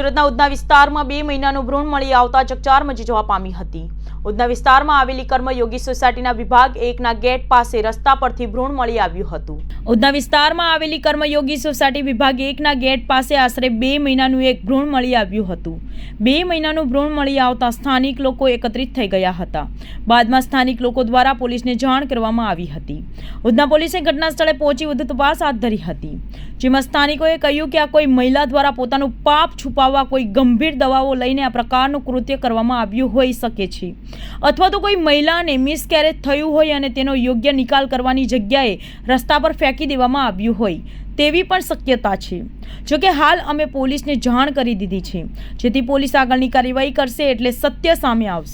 સુરતના ઉધના વિસ્તારમાં 2 મહિનાનું ભ્રૂણ મળી આવતા ચકચાર મચી જવા પામી હતી। ઉધના વિસ્તારમાં આવેલી કર્મયોગી સોસાયટીના વિભાગ 1ના ગેટ પાસે રસ્તા પરથી ભ્રૂણ મળી આવ્યું હતું। ઉધના વિસ્તારમાં આવેલી કર્મયોગી સોસાયટી વિભાગ 1ના ગેટ પાસે આશરે 2 મહિનાનું એક ભ્રૂણ મળી આવ્યું હતું। 2 મહિનાનું ભ્રૂણ મળી આવતા સ્થાનિક લોકો એકત્રિત થઈ ગયા હતા। બાદમાં સ્થાનિક લોકો દ્વારા પોલીસને જાણ કરવામાં આવી હતી। ઉધના પોલીસે ઘટના સ્થળે પહોંચી વધુ તપાસ હાથ ધરી હતી, જેમાં સ્થાનિકોએ કહ્યું કે આ કોઈ મહિલા દ્વારા પોતાનું પાપ છુપાવવા કોઈ ગંભીર દવાઓ લઈને આ પ્રકારનું કૃત્ય કરવામાં આવ્યું હોઈ શકે છે, અથવા તો કોઈ મહિલાને મિસકેરેજ થયું હોય અને તેનો યોગ્ય નિકાલ કરવાની જગ્યાએ રસ્તા પર ફેંકી દેવામાં આવ્યું હોય તેવી પણ શક્યતા છે। જોકે હાલ અમે પોલીસને જાણ કરી દીધી છે, જેથી પોલીસ આગળની કાર્યવાહી કરશે એટલે સત્ય સામે આવશે।